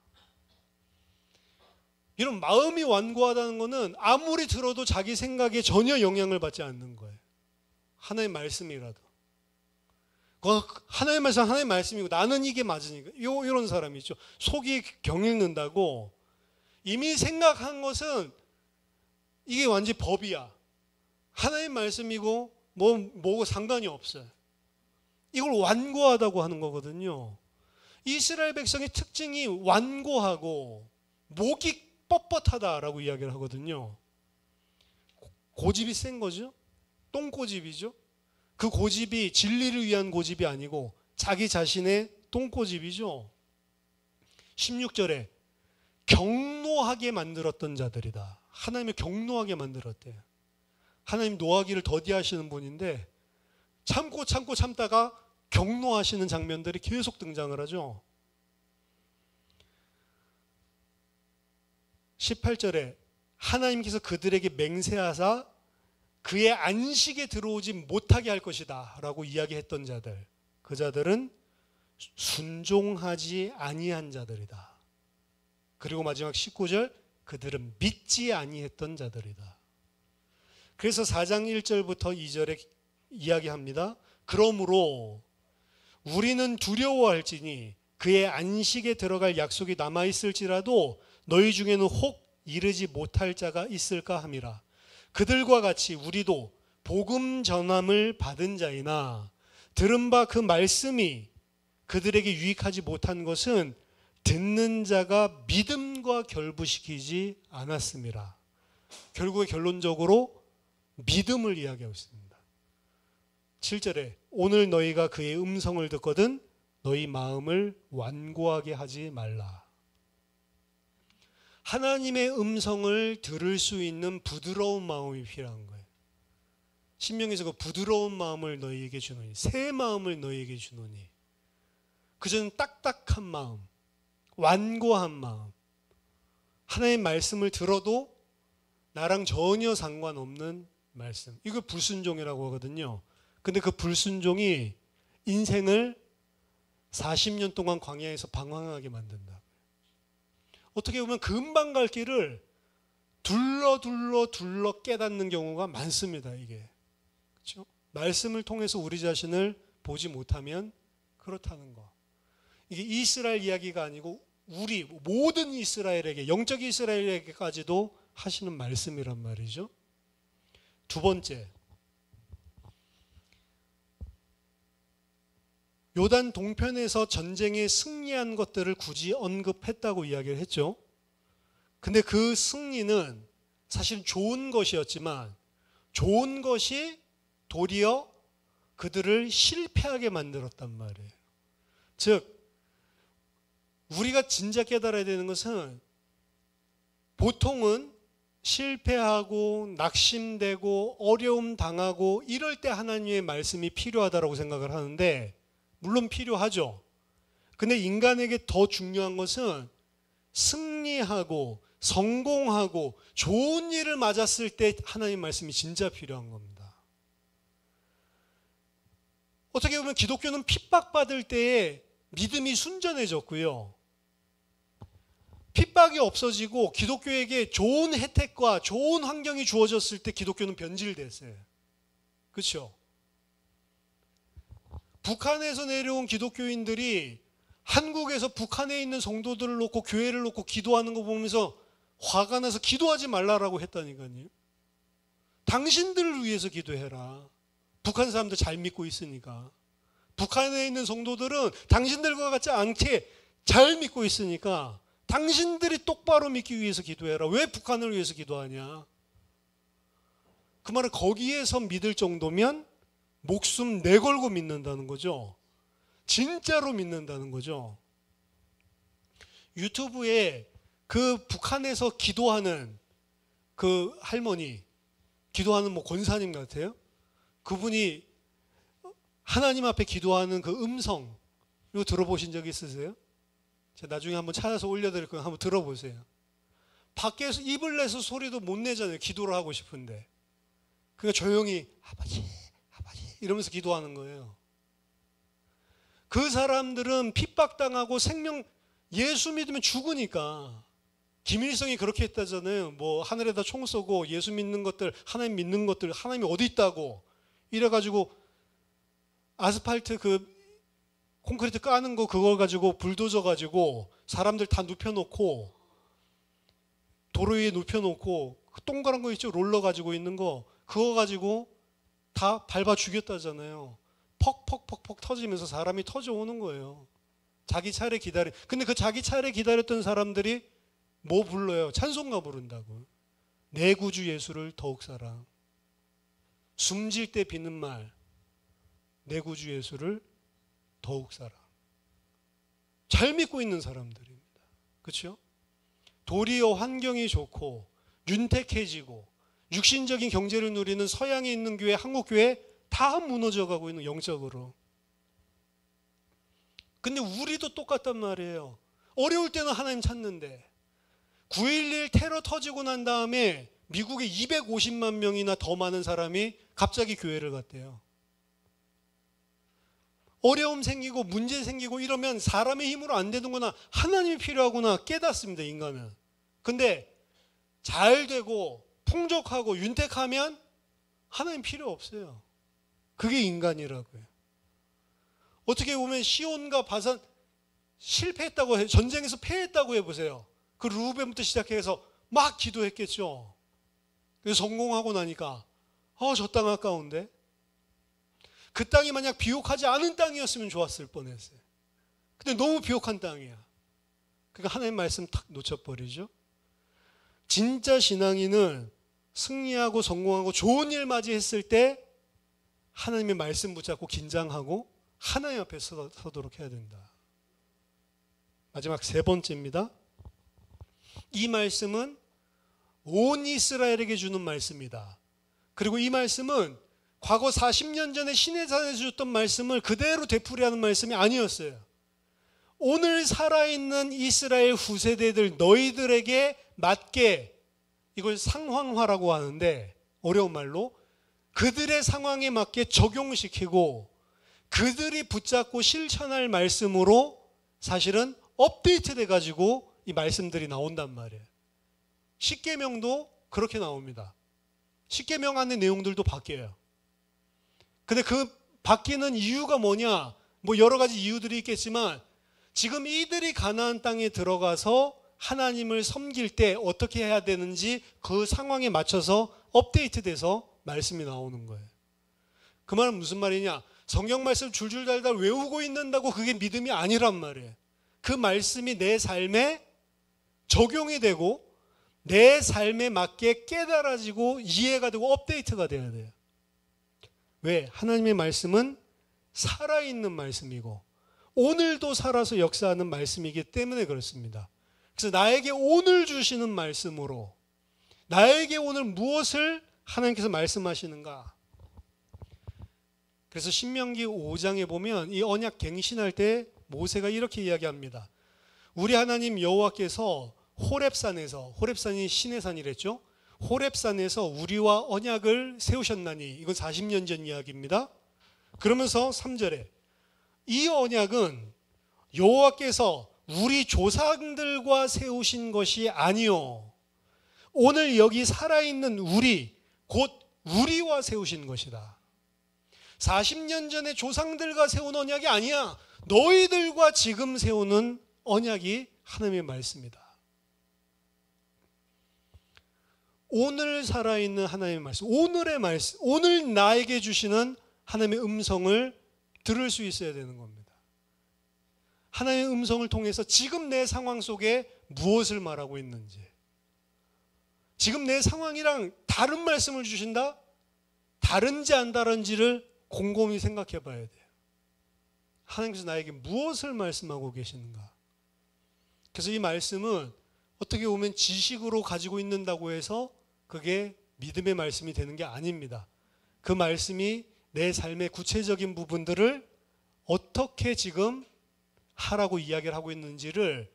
이런 마음이 완고하다는 것은 아무리 들어도 자기 생각에 전혀 영향을 받지 않는 거예요. 하나의 말씀이라도. 하나의 말씀, 하나의 말씀이고 나는 이게 맞으니까. 이런 사람이 있죠. 속이 경읽는다고 이미 생각한 것은 이게 완전히 법이야. 하나의 말씀이고 뭐고 상관이 없어요. 이걸 완고하다고 하는 거거든요. 이스라엘 백성의 특징이 완고하고 목이 뻣뻣하다라고 이야기를 하거든요. 고집이 센 거죠. 똥고집이죠. 그 고집이 진리를 위한 고집이 아니고 자기 자신의 똥고집이죠. 16절에 격노하게 만들었던 자들이다. 하나님을 격노하게 만들었대요. 하나님 노하기를 더디하시는 분인데 참다가 격노하시는 장면들이 계속 등장을 하죠. 18절에 하나님께서 그들에게 맹세하사 그의 안식에 들어오지 못하게 할 것이다 라고 이야기했던 자들, 그 자들은 순종하지 아니한 자들이다. 그리고 마지막 19절, 그들은 믿지 아니했던 자들이다. 그래서 4장 1절부터 2절에 이야기합니다. 그러므로 우리는 두려워할지니 그의 안식에 들어갈 약속이 남아있을지라도 너희 중에는 혹 이르지 못할 자가 있을까 함이라. 그들과 같이 우리도 복음 전함을 받은 자이나 들은 바 그 말씀이 그들에게 유익하지 못한 것은 듣는 자가 믿음과 결부시키지 않았습니다. 결국에 결론적으로 믿음을 이야기하고 있습니다. 7절에 오늘 너희가 그의 음성을 듣거든 너희 마음을 완고하게 하지 말라. 하나님의 음성을 들을 수 있는 부드러운 마음이 필요한 거예요. 신명에서 그 부드러운 마음을 너희에게 주노니, 새 마음을 너희에게 주노니, 그전엔 딱딱한 마음, 완고한 마음, 하나님의 말씀을 들어도 나랑 전혀 상관없는 말씀, 이걸 불순종이라고 하거든요. 근데 그 불순종이 인생을 40년 동안 광야에서 방황하게 만든다. 어떻게 보면 금방 갈 길을 둘러 깨닫는 경우가 많습니다. 이게 그렇죠? 말씀을 통해서 우리 자신을 보지 못하면 그렇다는 거. 이게 이스라엘 이야기가 아니고 우리 모든 이스라엘에게, 영적 이스라엘에게까지도 하시는 말씀이란 말이죠. 두 번째, 요단 동편에서 전쟁에 승리한 것들을 굳이 언급했다고 이야기를 했죠. 근데 그 승리는 사실 좋은 것이었지만 좋은 것이 도리어 그들을 실패하게 만들었단 말이에요. 즉 우리가 진짜 깨달아야 되는 것은 보통은 실패하고 낙심되고 어려움 당하고 이럴 때 하나님의 말씀이 필요하다고 생각을 하는데 물론 필요하죠. 근데 인간에게 더 중요한 것은 승리하고 성공하고 좋은 일을 맞았을 때 하나님 말씀이 진짜 필요한 겁니다. 어떻게 보면 기독교는 핍박받을 때에 믿음이 순전해졌고요. 핍박이 없어지고 기독교에게 좋은 혜택과 좋은 환경이 주어졌을 때 기독교는 변질됐어요. 그렇죠? 북한에서 내려온 기독교인들이 한국에서 북한에 있는 성도들을 놓고 교회를 놓고 기도하는 거 보면서 화가 나서 기도하지 말라라고 했다니까요. 당신들을 위해서 기도해라. 북한 사람들 잘 믿고 있으니까. 북한에 있는 성도들은 당신들과 같지 않게 잘 믿고 있으니까 당신들이 똑바로 믿기 위해서 기도해라. 왜 북한을 위해서 기도하냐? 그 말은 거기에서 믿을 정도면 목숨 내걸고 믿는다는 거죠. 진짜로 믿는다는 거죠. 유튜브에 그 북한에서 기도하는 그 할머니, 기도하는 뭐 권사님 같아요. 그분이 하나님 앞에 기도하는 그 음성, 이거 들어보신 적 있으세요? 제가 나중에 한번 찾아서 올려드릴 거예요. 한번 들어보세요. 밖에서 입을 내서 소리도 못 내잖아요. 기도를 하고 싶은데. 그러니까 조용히 아버지, 아버지 이러면서 기도하는 거예요. 그 사람들은 핍박당하고 생명, 예수 믿으면 죽으니까. 김일성이 그렇게 했다잖아요. 뭐 하늘에다 총 쏘고 예수 믿는 것들, 하나님 믿는 것들, 하나님이 어디 있다고 이래가지고 아스팔트 그 콘크리트 까는 거 그걸 가지고 불도저 가지고 사람들 다 눕혀놓고 도로 위에 눕혀놓고 그 동그란 거 있죠? 롤러 가지고 있는 거 그거 가지고 다 밟아 죽였다잖아요. 퍽퍽퍽퍽 터지면서 사람이 터져오는 거예요. 자기 차례 기다려. 근데 그 자기 차례 기다렸던 사람들이 뭐 불러요? 찬송가 부른다고. 내 구주 예수를 더욱 사랑. 숨질 때 비는 말. 내 구주 예수를 더욱 사랑. 잘 믿고 있는 사람들입니다. 그렇죠? 도리어 환경이 좋고 윤택해지고 육신적인 경제를 누리는 서양에 있는 교회, 한국 교회 다 무너져가고 있는 영적으로. 근데 우리도 똑같단 말이에요. 어려울 때는 하나님 찾는데 9.11 테러 터지고 난 다음에 미국에 250만 명이나 더 많은 사람이 갑자기 교회를 갔대요. 어려움 생기고 문제 생기고 이러면 사람의 힘으로 안 되는구나. 하나님이 필요하구나 깨닫습니다. 인간은. 근데 잘 되고 풍족하고 윤택하면 하나님 필요 없어요. 그게 인간이라고요. 어떻게 보면 시온과 바산 실패했다고 해, 전쟁에서 패했다고 해보세요. 그 루벤부터 시작해서 막 기도했겠죠. 그래서 성공하고 나니까 저 땅 아까운데. 그 땅이 만약 비옥하지 않은 땅이었으면 좋았을 뻔했어요. 근데 너무 비옥한 땅이야. 그러니까 하나님 말씀 탁 놓쳐버리죠. 진짜 신앙인은 승리하고 성공하고 좋은 일 맞이했을 때 하나님의 말씀 붙잡고 긴장하고 하나님 앞에 서도록 해야 된다. 마지막 세 번째입니다. 이 말씀은 온 이스라엘에게 주는 말씀이다. 그리고 이 말씀은 과거 40년 전에 시내산에서 줬던 말씀을 그대로 되풀이하는 말씀이 아니었어요. 오늘 살아있는 이스라엘 후세대들 너희들에게 맞게, 이걸 상황화라고 하는데 어려운 말로 그들의 상황에 맞게 적용시키고 그들이 붙잡고 실천할 말씀으로 사실은 업데이트돼 가지고 이 말씀들이 나온단 말이에요. 십계명도 그렇게 나옵니다. 십계명 안의 내용들도 바뀌어요. 근데 그 바뀌는 이유가 뭐냐? 뭐 여러 가지 이유들이 있겠지만 지금 이들이 가나안 땅에 들어가서 하나님을 섬길 때 어떻게 해야 되는지 그 상황에 맞춰서 업데이트돼서 말씀이 나오는 거예요. 그 말은 무슨 말이냐? 성경 말씀 줄줄 달달 외우고 있는다고 그게 믿음이 아니란 말이에요. 그 말씀이 내 삶에 적용이 되고 내 삶에 맞게 깨달아지고 이해가 되고 업데이트가 돼야 돼요. 왜? 하나님의 말씀은 살아있는 말씀이고 오늘도 살아서 역사하는 말씀이기 때문에 그렇습니다. 그래서 나에게 오늘 주시는 말씀으로 나에게 오늘 무엇을 하나님께서 말씀하시는가? 그래서 신명기 5장에 보면 이 언약 갱신할 때 모세가 이렇게 이야기합니다. 우리 하나님 여호와께서 호렙산이 시내산이랬죠. 호렙산에서 우리와 언약을 세우셨나니, 이건 40년 전 이야기입니다. 그러면서 3절에 이 언약은 여호와께서 우리 조상들과 세우신 것이 아니요 오늘 여기 살아있는 우리, 곧 우리와 세우신 것이다. 40년 전에 조상들과 세운 언약이 아니야. 너희들과 지금 세우는 언약이 하나님의 말씀이다. 오늘 살아있는 하나님의 말씀, 오늘의 말씀, 오늘 나에게 주시는 하나님의 음성을 들을 수 있어야 되는 겁니다. 하나님의 음성을 통해서 지금 내 상황 속에 무엇을 말하고 있는지, 지금 내 상황이랑 다른 말씀을 주신다? 다른지 안 다른지를 곰곰이 생각해 봐야 돼요. 하나님께서 나에게 무엇을 말씀하고 계시는가? 그래서 이 말씀은 어떻게 보면 지식으로 가지고 있는다고 해서 그게 믿음의 말씀이 되는 게 아닙니다. 그 말씀이 내 삶의 구체적인 부분들을 어떻게 지금 하라고 이야기를 하고 있는지를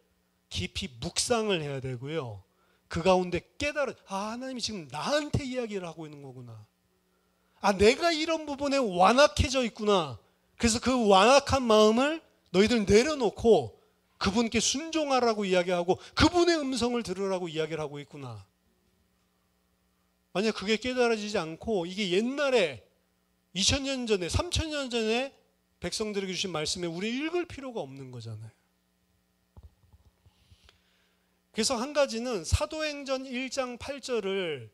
깊이 묵상을 해야 되고요. 그 가운데 하나님이 지금 나한테 이야기를 하고 있는 거구나. 내가 이런 부분에 완악해져 있구나. 그래서 그 완악한 마음을 너희들 내려놓고 그분께 순종하라고 이야기하고 그분의 음성을 들으라고 이야기를 하고 있구나. 만약 그게 깨달아지지 않고 이게 옛날에 2000년 전에 3000년 전에 백성들에게 주신 말씀에 우리 읽을 필요가 없는 거잖아요. 그래서 한 가지는 사도행전 1장 8절을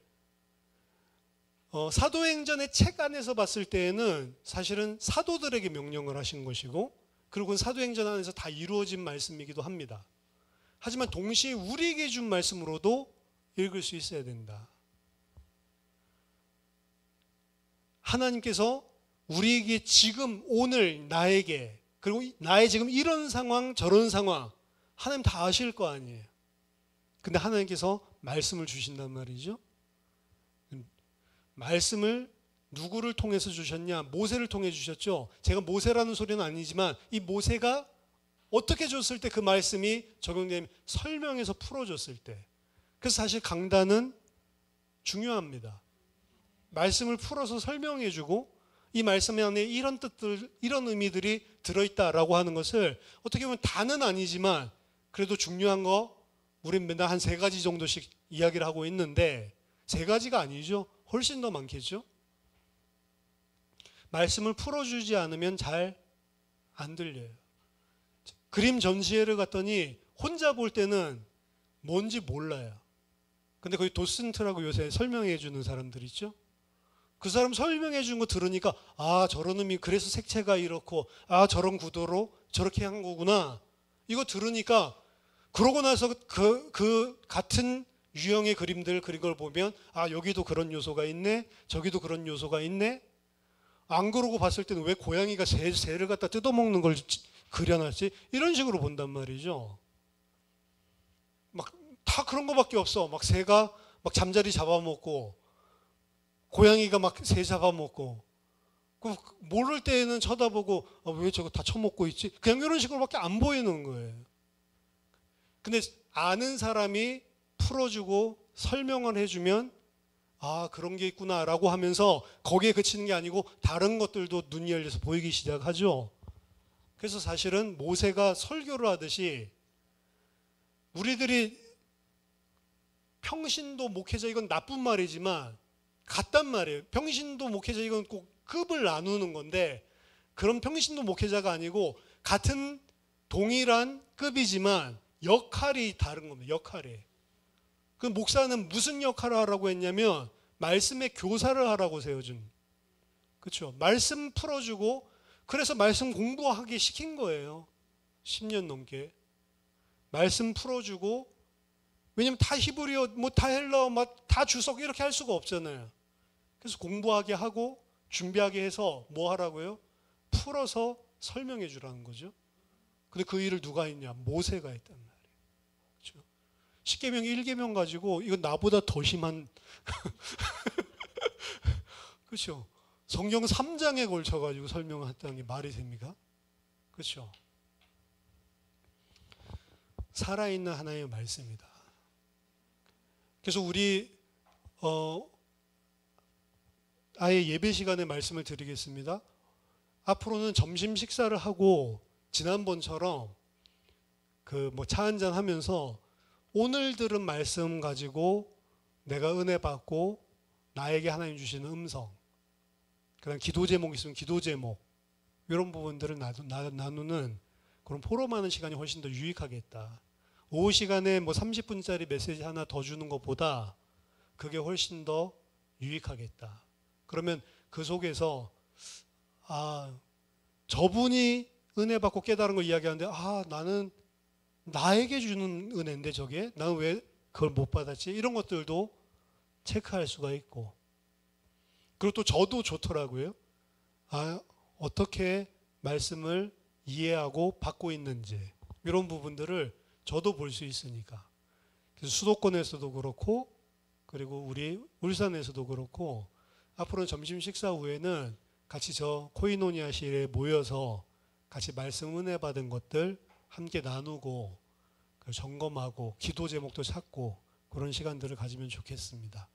사도행전의 책 안에서 봤을 때에는 사실은 사도들에게 명령을 하신 것이고 그리고 사도행전 안에서 다 이루어진 말씀이기도 합니다. 하지만 동시에 우리에게 준 말씀으로도 읽을 수 있어야 된다. 하나님께서 우리에게 지금 오늘 나에게 그리고 나의 지금 이런 상황 저런 상황 하나님 다 아실 거 아니에요. 근데 하나님께서 말씀을 주신단 말이죠. 말씀을 누구를 통해서 주셨냐? 모세를 통해 주셨죠. 제가 모세라는 소리는 아니지만 이 모세가 어떻게 줬을 때 그 말씀이 적용되면 설명해서 풀어줬을 때. 그래서 사실 강단은 중요합니다. 말씀을 풀어서 설명해주고 이 말씀 안에 이런 뜻들, 이런 의미들이 들어있다라고 하는 것을 어떻게 보면 다는 아니지만 그래도 중요한 거 우린 맨날 한 3가지 정도씩 이야기를 하고 있는데 3가지가 아니죠. 훨씬 더 많겠죠. 말씀을 풀어주지 않으면 잘 안 들려요. 그림 전시회를 갔더니 혼자 볼 때는 뭔지 몰라요. 근데 거기 도슨트라고 요새 설명해 주는 사람들 있죠. 그 사람 설명해 준 거 들으니까 아, 저런 의미, 그래서 색채가 이렇고 아, 저런 구도로 저렇게 한 거구나. 이거 들으니까 그러고 나서 그 같은 유형의 그림들 그린 걸 보면 아, 여기도 그런 요소가 있네, 저기도 그런 요소가 있네. 안 그러고 봤을 때는 왜 고양이가 새를 갖다 뜯어먹는 걸 그려놨지? 이런 식으로 본단 말이죠. 막 다 그런 거밖에 없어. 막 새가 막 잠자리 잡아먹고 고양이가 막 새 잡아먹고, 모를 때에는 쳐다보고 왜 저거 다 처먹고 있지? 그냥 이런 식으로밖에 안 보이는 거예요. 근데 아는 사람이 풀어주고 설명을 해주면 아, 그런 게 있구나라고 하면서 거기에 그치는 게 아니고 다른 것들도 눈이 열려서 보이기 시작하죠. 그래서 사실은 모세가 설교를 하듯이 우리들이 평신도 목회자, 이건 나쁜 말이지만 같단 말이에요. 평신도 목회자, 이건 꼭 급을 나누는 건데, 그런 평신도 목회자가 아니고 같은 동일한 급이지만 역할이 다른 겁니다. 역할이. 그 목사는 무슨 역할을 하라고 했냐면 말씀의 교사를 하라고 세워준. 그렇죠. 말씀 풀어주고, 그래서 말씀 공부하게 시킨 거예요. 10년 넘게. 말씀 풀어주고, 왜냐면 다 히브리어, 뭐 다 헬라어, 다 주석 이렇게 할 수가 없잖아요. 그래서 공부하게 하고 준비하게 해서 뭐 하라고요? 풀어서 설명해 주라는 거죠. 근데 그 일을 누가 했냐? 모세가 했단 말이에요. 그렇죠? 10계명 1계명 가지고 이건 나보다 더 심한 그렇죠? 성경 3장에 걸쳐 가지고 설명했다는 게 말이 됩니까? 그렇죠? 살아있는 하나님의 말씀이다. 그래서 우리 아예 예배 시간에 말씀을 드리겠습니다. 앞으로는 점심 식사를 하고 지난번처럼 그 뭐 차 한잔 하면서 오늘 들은 말씀 가지고 내가 은혜 받고 나에게 하나님 주시는 음성, 그다음 기도 제목 있으면 기도 제목, 이런 부분들을 나누는 그런 포럼하는 시간이 훨씬 더 유익하겠다. 오후 시간에 뭐 30분짜리 메시지 하나 더 주는 것보다 그게 훨씬 더 유익하겠다. 그러면 그 속에서 아, 저분이 은혜 받고 깨달은 걸 이야기하는데 아, 나는 나에게 주는 은혜인데 저게 나는 왜 그걸 못 받았지? 이런 것들도 체크할 수가 있고, 그리고 또 저도 좋더라고요. 아, 어떻게 말씀을 이해하고 받고 있는지 이런 부분들을 저도 볼 수 있으니까. 그래서 수도권에서도 그렇고 그리고 우리 울산에서도 그렇고 앞으로는 점심 식사 후에는 같이 저 코이노니아실에 모여서 같이 말씀 은혜 받은 것들 함께 나누고 점검하고 기도 제목도 찾고 그런 시간들을 가지면 좋겠습니다.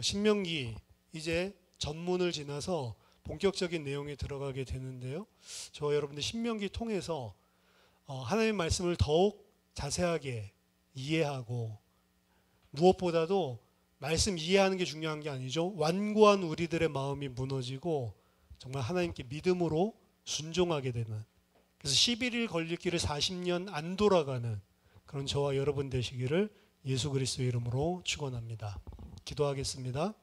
신명기 이제 전문을 지나서 본격적인 내용에 들어가게 되는데요. 저 여러분들 신명기 통해서 하나님의 말씀을 더욱 자세하게 이해하고, 무엇보다도 말씀 이해하는 게 중요한 게 아니죠. 완고한 우리들의 마음이 무너지고 정말 하나님께 믿음으로 순종하게 되는, 그래서 11일 걸릴 길을 40년 안 돌아가는 그런 저와 여러분 되시기를 예수 그리스도의 이름으로 축원합니다. 기도하겠습니다.